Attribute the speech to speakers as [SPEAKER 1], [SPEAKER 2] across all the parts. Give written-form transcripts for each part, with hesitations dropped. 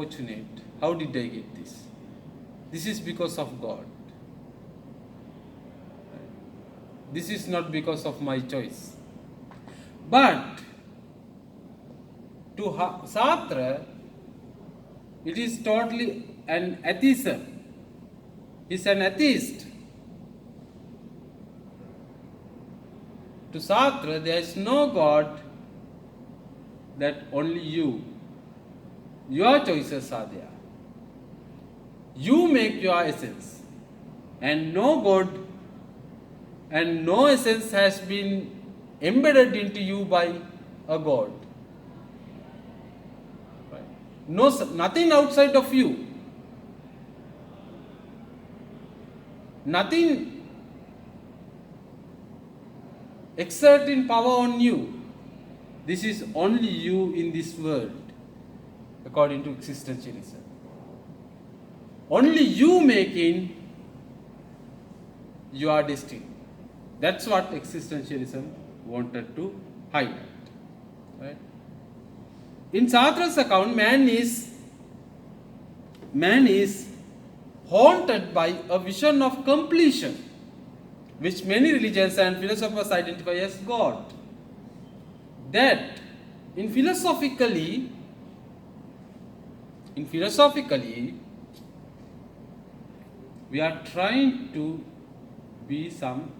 [SPEAKER 1] Fortunate. How did I get this? This is because of God. This is not because of my choice. But to Sartre, it is totally an atheism. He's an atheist. To Sartre, there is no God, that only you. Your choices are there. You make your essence, and no God and no essence has been embedded into you by a God. Right? No, nothing outside of you. Nothing exerting power on you. This is only you in this world, according to existentialism. Only you making your destiny. That's what existentialism wanted to highlight. Right? In Sartre's account, man is haunted by a vision of completion, which many religions and philosophers identify as God. That in philosophically, we are trying to be some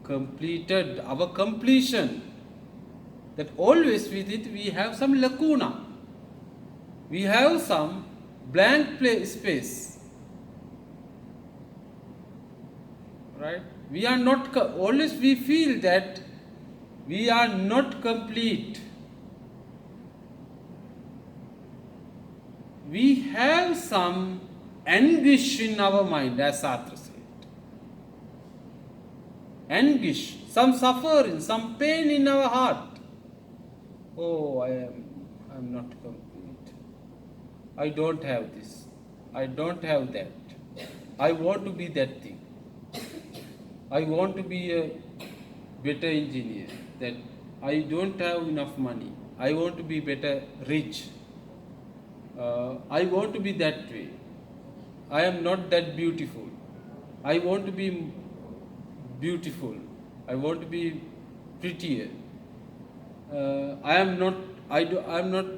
[SPEAKER 1] completed, our completion, that always with it we have some lacuna, we have some blank space, right? We are not, always we feel that we are not complete. We have some anguish in our mind, as Sartre said. Anguish, some suffering, some pain in our heart. Oh, I am not complete. I don't have this. I don't have that. I want to be that thing. I want to be a better engineer. That I don't have enough money. I want to be better rich. I want to be that way. I am not that beautiful. I want to be beautiful. I want to be prettier. I am not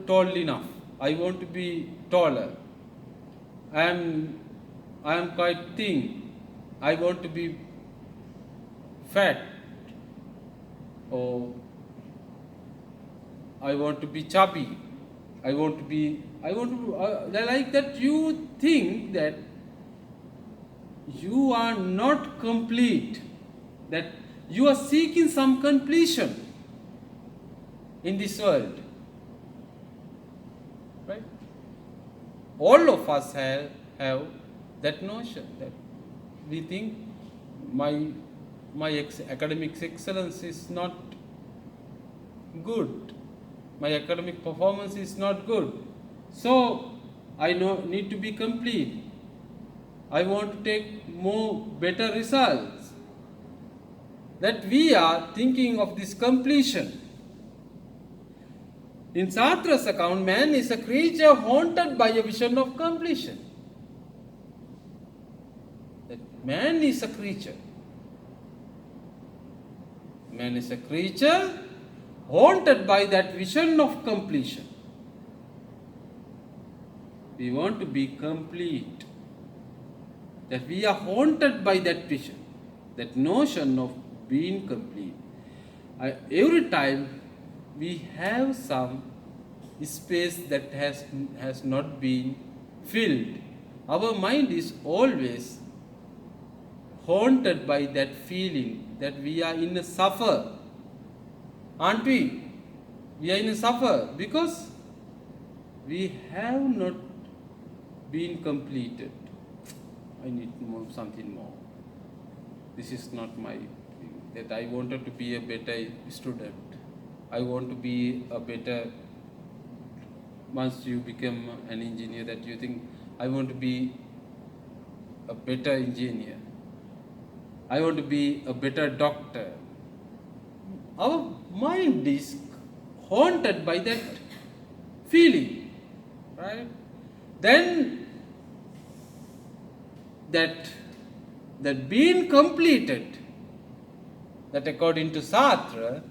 [SPEAKER 1] tall enough. I want to be taller. I am quite thin. I want to be fat. Or I want to be chubby. Like that you think that you are not complete, that you are seeking some completion in this world. Right? All of us have that notion, that we think my academic excellence is not good. My academic performance is not good. So I need to be complete. I want to take better results. That we are thinking of this completion. In Sartre's account, man is a creature haunted by a vision of completion. That man is a creature. Man is a creature haunted by that vision of completion. We want to be complete. That we are haunted by that vision, that notion of being complete. Every time we have some space that has not been filled, our mind is always haunted by that feeling that we are in a suffer. Aren't we? We are in a suffer because we have not been completed. I need something more. This is not my thing. That I wanted to be a better student. I want to be a better, once you become an engineer, that you think, I want to be a better engineer. I want to be a better doctor. Our mind is haunted by that feeling. right? Then that being completed, that according to Sartre,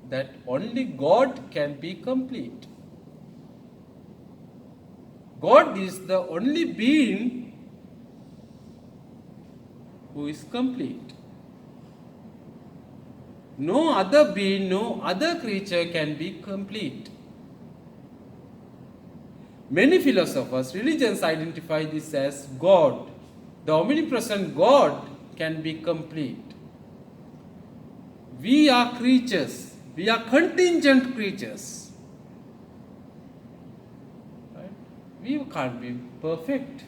[SPEAKER 1] that only God can be complete. God is the only being who is complete. No other being, no other creature can be complete. Many philosophers, religions identify this as God. The omnipresent God can be complete. We are creatures. We are contingent creatures. Right? We can't be perfect.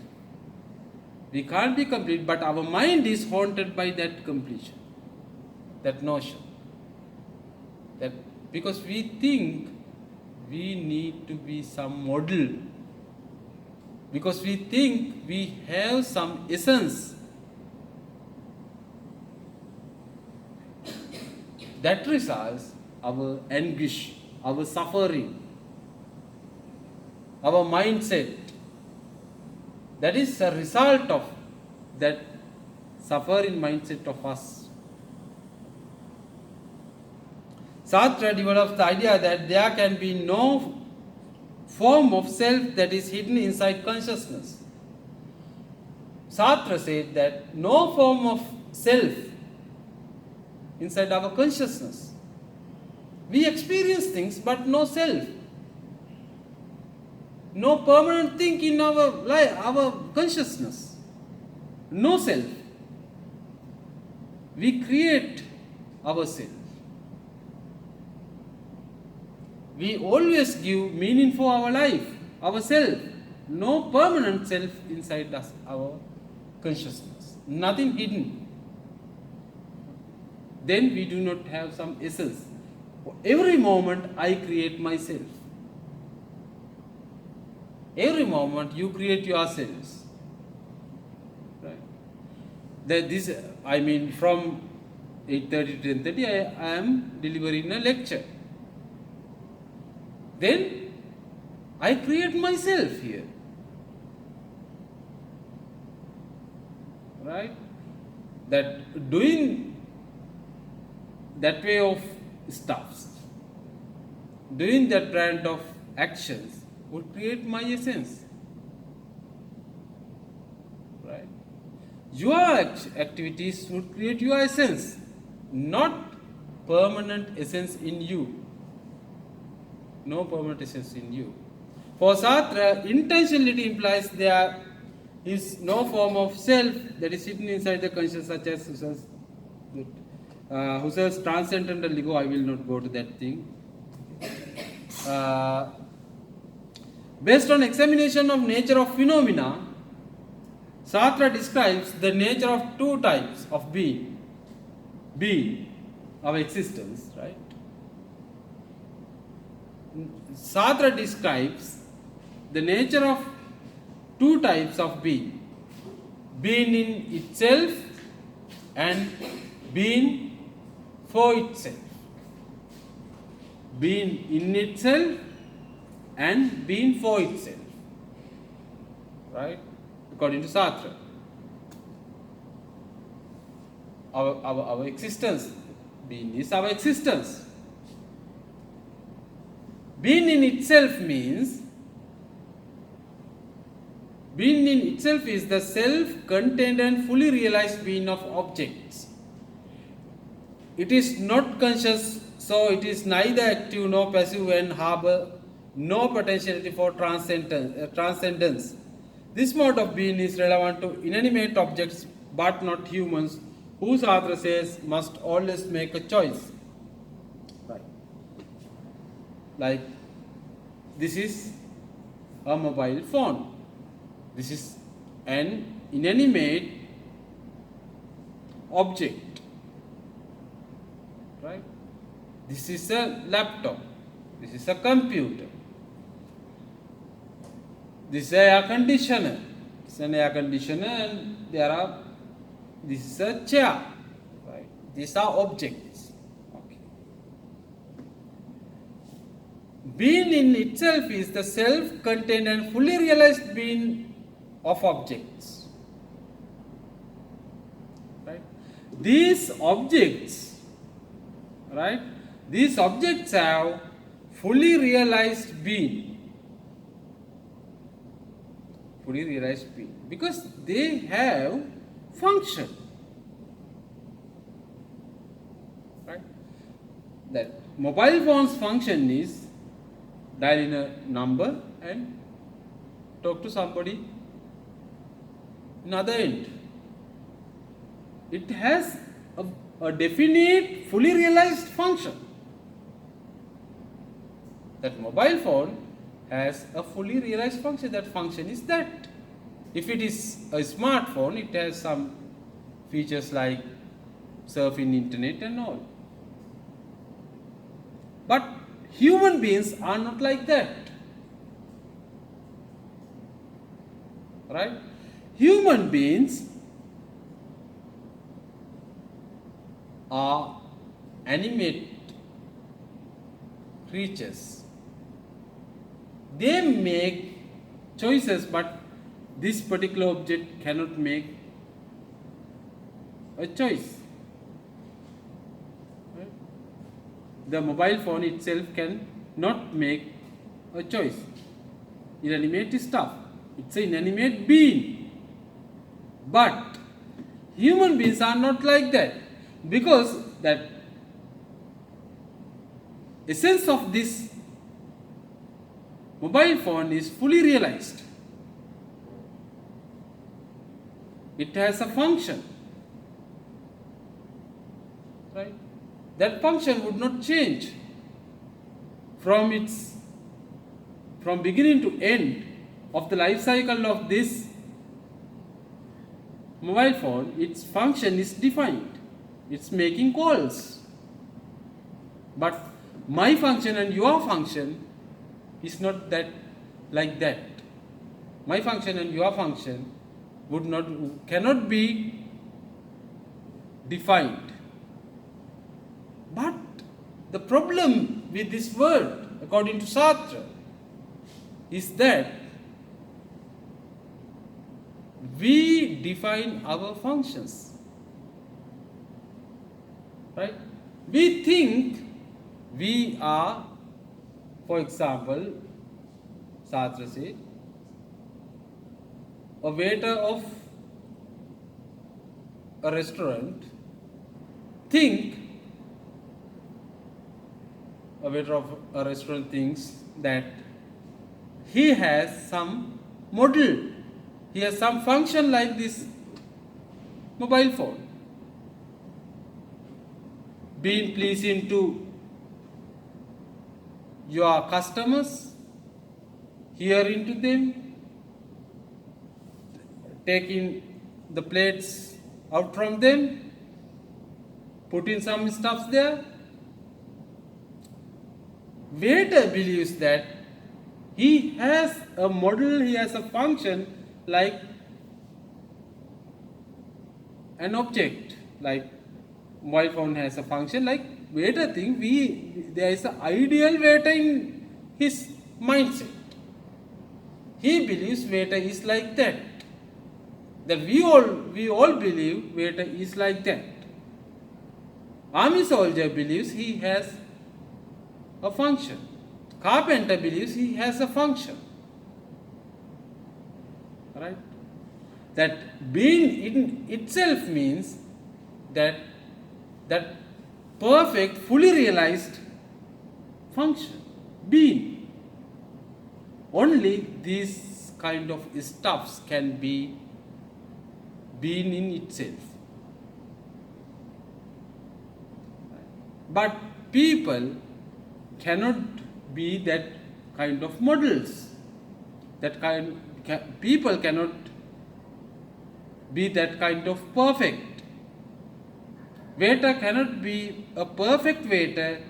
[SPEAKER 1] We can't be complete, but our mind is haunted by that completion, that notion. That because we think we need to be some model, because we think we have some essence. That results our anguish, our suffering, our mindset. That is a result of that suffering mindset of us. Sartre develops the idea that there can be no form of self that is hidden inside consciousness. Sartre said that no form of self inside our consciousness. We experience things but no self. No permanent thing in our life, our consciousness. No self. We create ourselves. We always give meaning for our life, ourself. No permanent self inside us, our consciousness. Nothing hidden. Then we do not have some essence. Every moment I create myself. Every moment you create yourselves. Right? From 8:30 to 10:30 I am delivering a lecture. Then I create myself here. Right? That doing that way of stuffs, doing that kind of actions would create my essence. Right? Your activities would create your essence, not permanent essence in you. No permanent essence in you. For Sartre, intentionality implies there is no form of self that is hidden inside the conscious, such as Husserl's transcendental ego. I will not go to that thing. Based on examination of nature of phenomena, Sartre describes the nature of two types of being. Being, our existence, right? Sartre describes the nature of two types of being. Being in itself and being for itself. Being in itself and being for itself. Right? According to Sartre. Our existence. Being is our existence. Being in itself means, being in itself is the self-contained and fully realized being of objects. It is not conscious, so it is neither active nor passive and harbor no potentiality for transcendence. This mode of being is relevant to inanimate objects but not humans, who Sartre says must always make a choice. Right. Like, this is a mobile phone. This is an inanimate object. Right? This is a laptop. This is a computer. This is an air conditioner. It's an air conditioner, and this is a chair. Right? These are objects. Okay. Being in itself is the self-contained and fully realized being of objects. Right? These objects, right? These objects have fully realized being. Fully realized being. Because they have function. Right? That mobile phone's function is dial in a number and talk to somebody in other end. It has a definite, fully realized function. That mobile phone has a fully realized function. That function is that. If it is a smartphone, it has some features like surfing internet and all. But human beings are not like that. Right? Human beings are animate creatures. They make choices, but this particular object cannot make a choice. Right? The mobile phone itself can not make a choice. Inanimate stuff. It's an inanimate being. But human beings are not like that, because that essence of this mobile phone is fully realized. It has a function. Right? That function would not change from beginning to end of the life cycle of this mobile phone. Its function is defined. It's making calls. But my function and your function is not that like that. My function and your function cannot be defined. But the problem with this word, according to Sartre, is that we define our functions. Right? We think we are, for example, Sartre said, a waiter of a restaurant thinks that he has some model, he has some function like this mobile phone, being pleasing to your customers, hearing to them, taking the plates out from them, putting some stuffs there. Waiter believes that he has a model, he has a function like an object, like mobile phone has a function like waiter think there is an ideal waiter in his mindset. He believes waiter is like that. That we all believe waiter is like that. Army soldier believes he has a function. Carpenter believes he has a function. Right? That being in itself means that perfect, fully realized function, being. Only these kind of stuffs can be being in itself. But people cannot be that kind of models. People cannot be that kind of perfect. Waiter cannot be a perfect waiter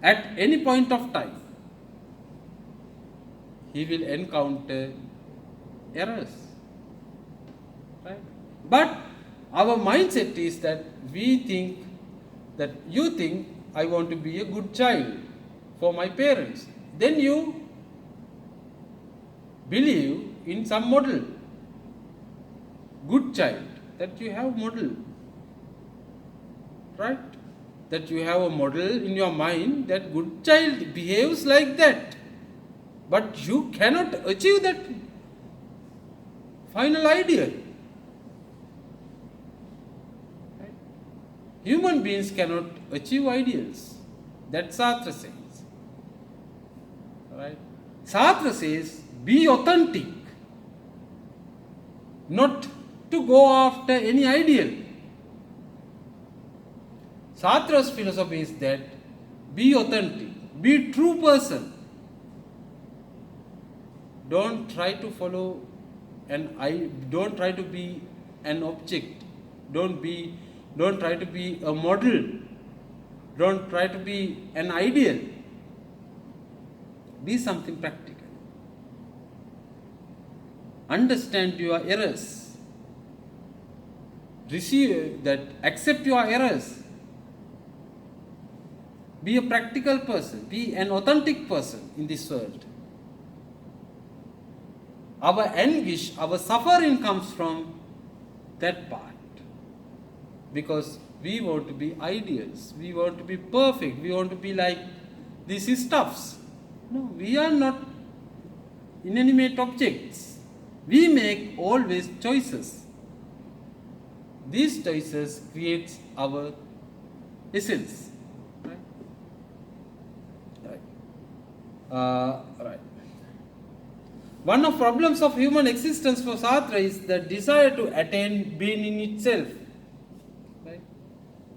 [SPEAKER 1] at any point of time. He will encounter errors. Right? But our mindset is that you think I want to be a good child. for my parents. Then you believe in some model, good child, that you have model, right? That you have a model in your mind that good child behaves like that. But you cannot achieve that final ideal. Right? Human beings cannot achieve ideals. That Sartre says. Right? Sartre says, be authentic, not to go after any ideal. Sartre's philosophy is that be authentic, be true person. Don't try to follow don't try to be an object. Don't try to be a model. Don't try to be an ideal. Be something practical. Understand your errors. Accept your errors. Be a practical person. Be an authentic person in this world. Our anguish, our suffering comes from that part. Because we want to be ideals. We want to be perfect. We want to be like these stuffs. No, we are not inanimate objects. We make always choices. These choices create our essence. Right. One of problems of human existence for Sartre is the desire to attain being in itself. Right?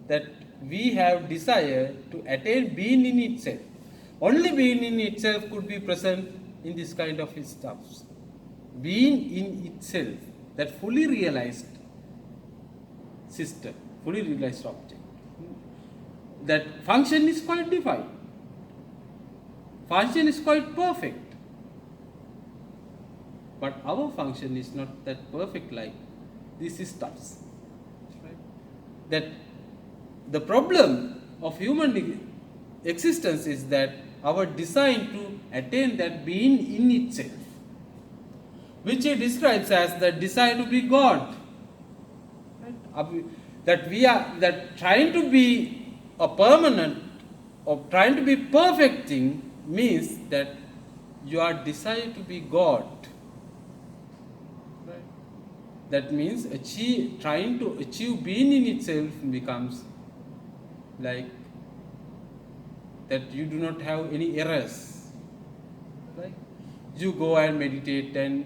[SPEAKER 1] That we have desire to attain being in itself. Only being in itself could be present in this kind of stuffs. Being in itself, that fully realized system, fully realized object. That function is quite defined. Function is quite perfect. But our function is not that perfect like these stuffs. Right? That the problem of human existence is that our desire to attain that being in itself, which he describes as the desire to be God. Right? That trying to be a permanent or trying to be perfect thing means that you are desire to be God. Right? That means trying to achieve being in itself becomes like that you do not have any errors. Right? You go and meditate and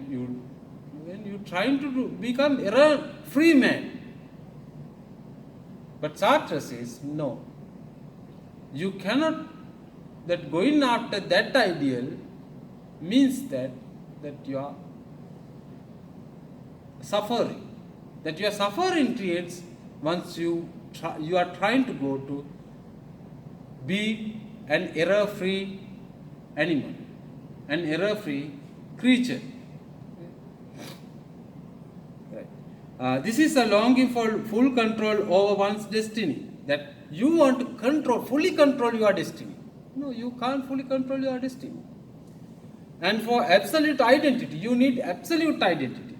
[SPEAKER 1] when you trying to become error-free man. But Sartre says, no, you cannot, that going after that ideal means that you are suffering. That your suffering creates once you are trying to go to be an error-free animal, an error-free creature. Right. This is a longing for full control over one's destiny. That you want to fully control your destiny. No, you can't fully control your destiny. And for absolute identity, you need absolute identity.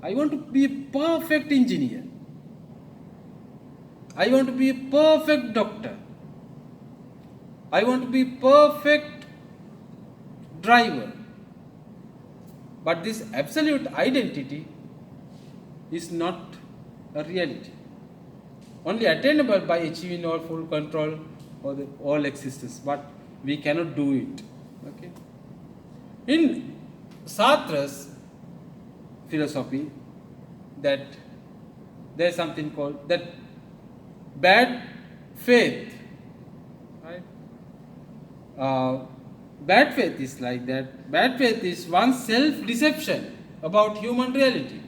[SPEAKER 1] I want to be a perfect engineer. I want to be a perfect doctor. I want to be a perfect driver. But this absolute identity is not a reality. Only attainable by achieving all full control over all existence. But we cannot do it. Okay. In Sartre's philosophy, that there is something called that bad faith. Right? Bad faith is like that. Bad faith is one's self-deception about human reality.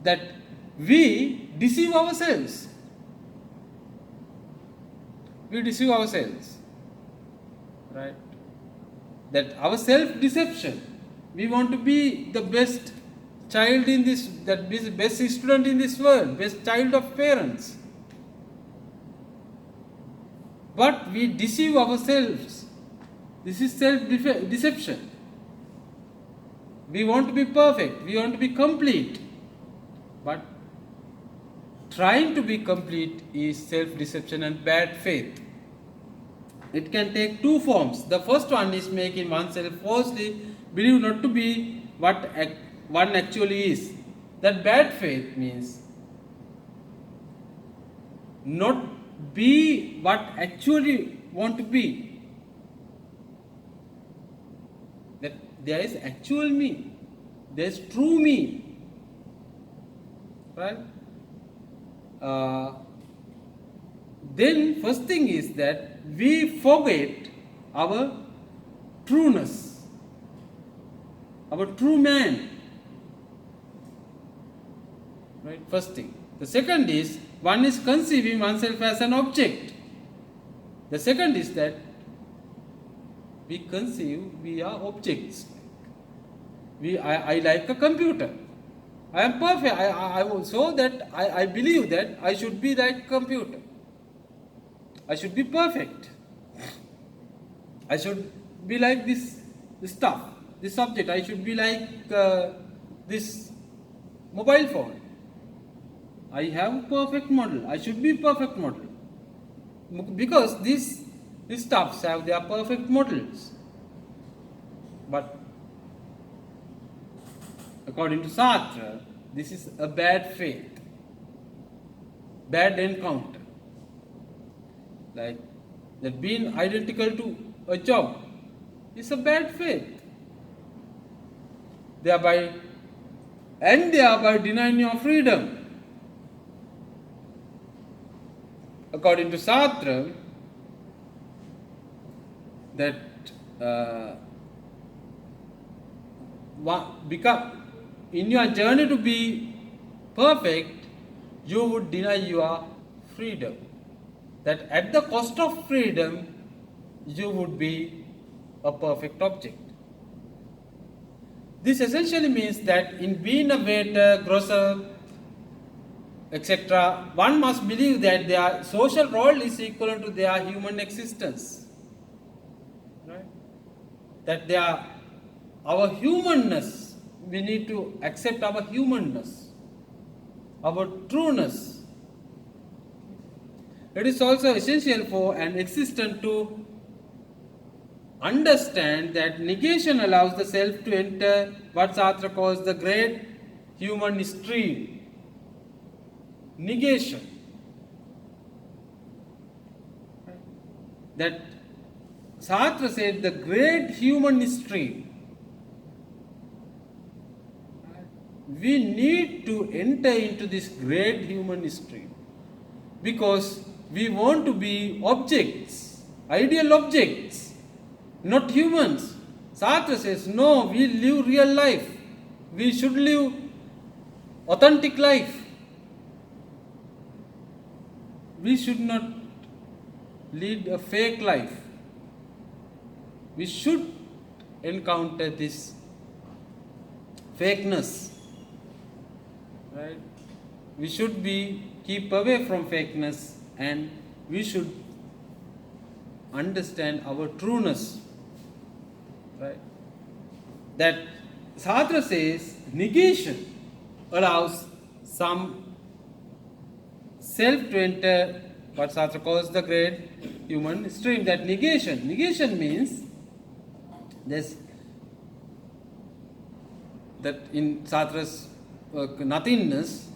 [SPEAKER 1] That we deceive ourselves. We deceive ourselves. Right? That our self-deception. We want to be the best child in this, best student in this world, best child of parents. but we deceive ourselves. This is self-deception. We want to be perfect, we want to be complete, but trying to be complete is self-deception and bad faith. It can take two forms. The first one is making oneself falsely believe not to be what one actually is. That bad faith means not be what actually want to be. That there is actual me, there is true me, right? Then first thing is that we forget our trueness, our true man, right? First thing. The second is one is conceiving oneself as an object. The second is that we conceive we are objects. I like a computer. I am perfect. So that I believe that I should be like a computer. I should be perfect. I should be like this stuff, this object. I should be like this mobile phone. I have a perfect model. I should be perfect model. Because these stuffs have their perfect models. But according to Sartre, this is a bad faith, bad encounter. Like that being identical to a job is a bad faith. Thereby denying your freedom. According to Sartre, that in your journey to be perfect, you would deny your freedom. That at the cost of freedom, you would be a perfect object. This essentially means that in being a waiter, grocer, etc., one must believe that their social role is equivalent to their human existence. Right? That our humanness, we need to accept our humanness, our trueness. It is also essential for an existence to understand that negation allows the self to enter what Sartre calls the great human stream. Negation. That Sartre said the great human stream. We need to enter into this great human stream because we want to be objects, ideal objects, not humans. Sartre says, no, we live real life. We should live authentic life. We should not lead a fake life. We should encounter this fakeness. Right? We should keep away from fakeness and we should understand our trueness. Right? That Sartre says negation allows some self to enter what Sartre calls the great human stream. That negation means this, that in Sartre's nothingness.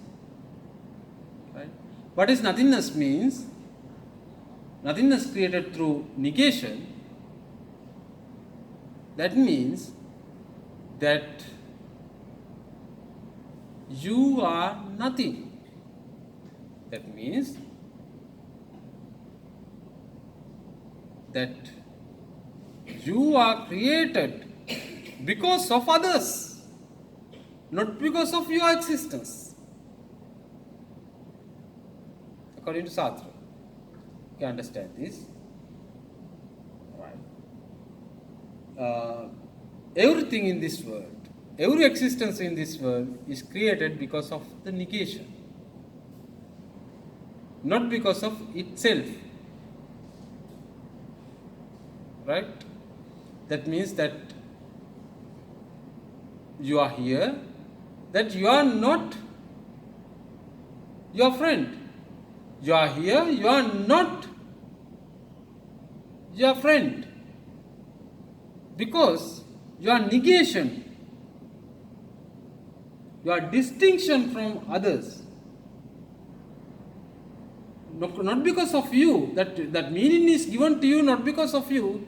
[SPEAKER 1] Right? What is nothingness means? Nothingness created through negation. That means that you are nothing. That means that you are created because of others, not because of your existence. According to Sartre, you can understand this. Right. Everything in this world, every existence in this world is created because of the negation, not because of itself. right? That means that you are here, that you are not your friend. You are here, you are not your friend, because you are negation, you are distinction from others. Not because of you, that meaning is given to you not because of you,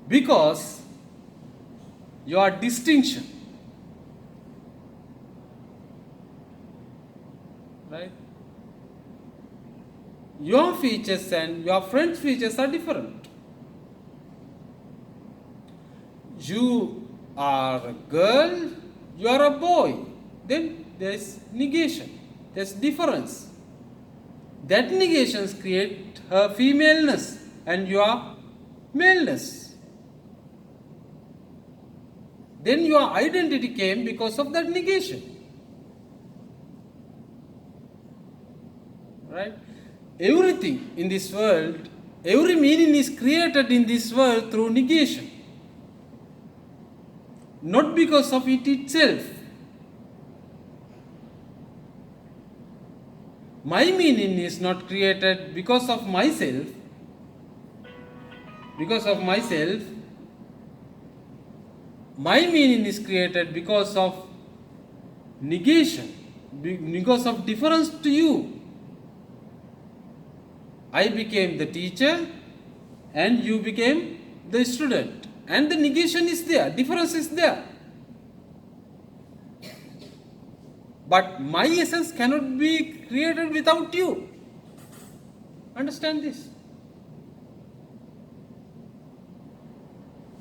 [SPEAKER 1] because you are distinction, right? Your features and your friend's features are different. You are a girl, you are a boy, then there is negation, there is difference. That negations create her femaleness and your maleness. Then your identity came because of that negation. Right? Everything in this world, every meaning is created in this world through negation. Not because of it itself. My meaning is not created because of myself. Because of myself, my meaning is created because of negation, because of difference to you. I became the teacher and you became the student, and the negation is there, difference is there. But my essence cannot be created without you. Understand this?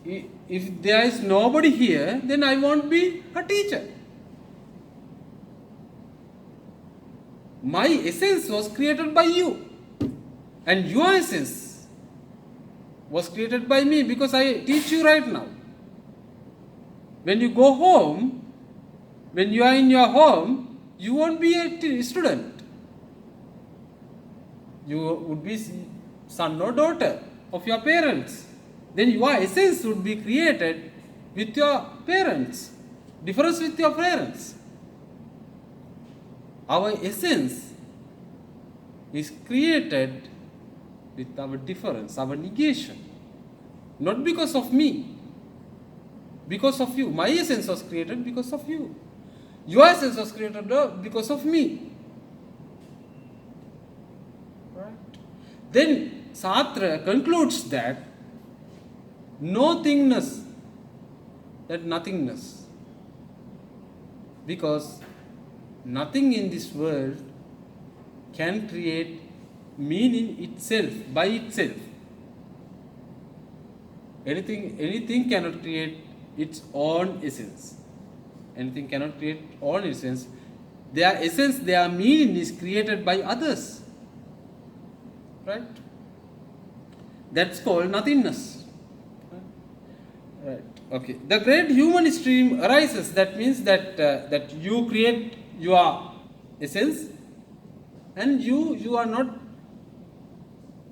[SPEAKER 1] If there is nobody here, then I won't be a teacher. My essence was created by you, and your essence was created by me, because I teach you right now. When you go home, when you are in your home, you won't be a student. You would be son or daughter of your parents. Then your essence would be created with your parents. Difference with your parents. Our essence is created with our difference, our negation. Not because of me, because of you. My essence was created because of you. Your essence was created because of me. Right? Then Sartre concludes that nothingness, that nothingness, because nothing in this world can create meaning itself, by itself. Anything cannot create its own essence. Anything cannot create own essence. Their meaning is created by others. Right? That's called nothingness. Right. Okay. The great human stream arises. That means that you create your essence, and you are not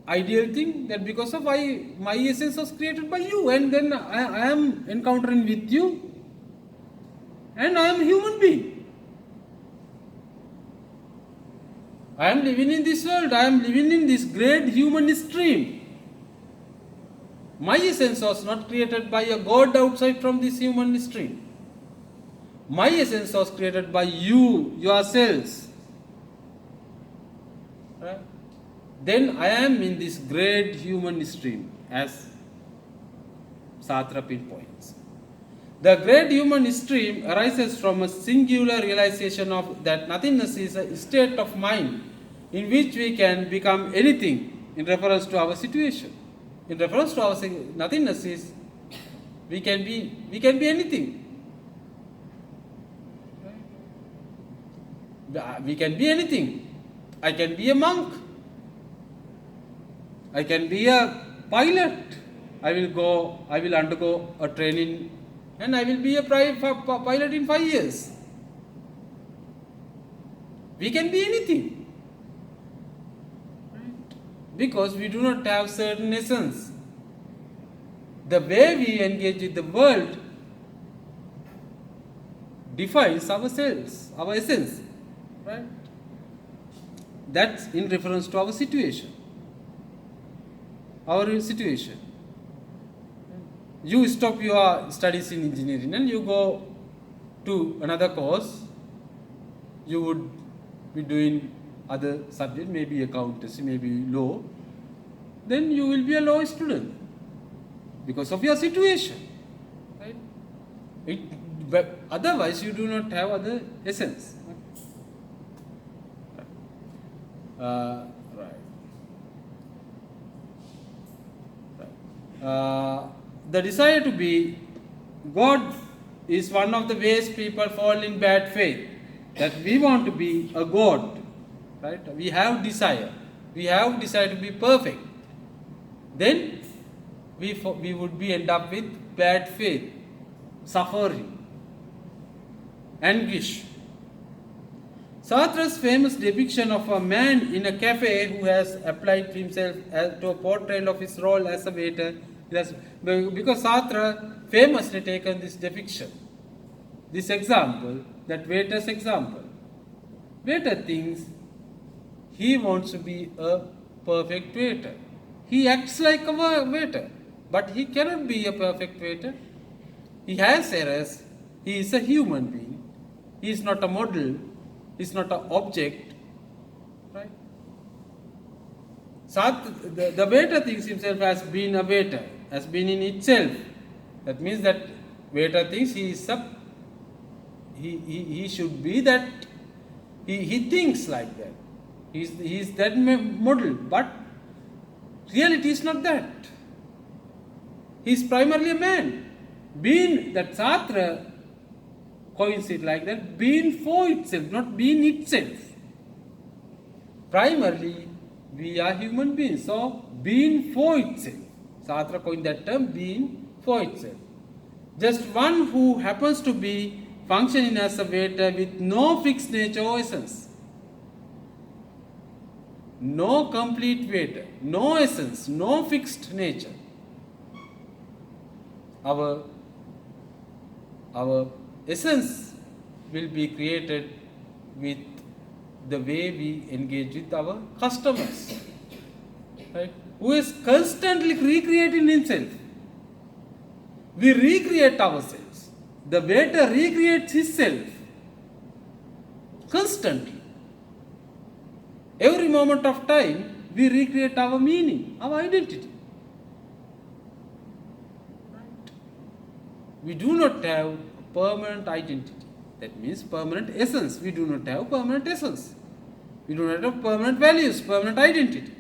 [SPEAKER 1] ideal thing, that because of my essence was created by you, and then I am encountering with you, and I am a human being. I am living in this world, I am living in this great human stream. My essence was not created by a God outside from this human stream. My essence was created by you, yourselves. Right? Then I am in this great human stream, as Sartre pinpoints. The great human stream arises from a singular realization of that nothingness is a state of mind in which we can become anything in reference to our situation. In reference to our nothingness is we can be anything. We can be anything. I can be a monk. I can be a pilot. I will undergo a training, and I will be a pilot in 5 years. We can be anything. Right? Because we do not have certain essence. the way we engage with the world defines ourselves, our essence, right? That's in reference to our situation. Our situation. You stop your studies in engineering and you go to another course. You would be doing other subject, maybe accountancy, maybe law. Then you will be a law student because of your situation, right? But otherwise, you do not have other essence. Right. The desire to be God is one of the ways people fall in bad faith. That we want to be a God, right? We have desire. We have desire to be perfect. Then we would be end up with bad faith, suffering, anguish. Sartre's famous depiction of a man in a cafe who has applied himself to a portrayal of his role as a waiter, because Sartre famously taken this depiction, this example, that waiter's example. Waiter thinks he wants to be a perfect waiter. He acts like a waiter, but he cannot be a perfect waiter. He has errors. He is a human being. He is not a model. He is not an object. Right? The waiter thinks himself as being a waiter, as being in itself. That means that waiter thinks he is he should be that. He thinks like that. He is that model, but reality is not that. He is primarily a man. Being that Sartre coins it like that, being for itself, not being itself. Primarily, we are human beings, so being for itself. Sartre coined that term, being for itself. Just one who happens to be functioning as a waiter with no fixed nature or essence. No complete waiter, no essence, no fixed nature. Our essence will be created with the way we engage with our customers, right? Who is constantly recreating himself. We recreate ourselves. The waiter recreates himself constantly. Every moment of time, we recreate our meaning, our identity. Right? We do not have permanent identity. That means permanent essence. We do not have permanent essence. We do not have permanent values, permanent identity.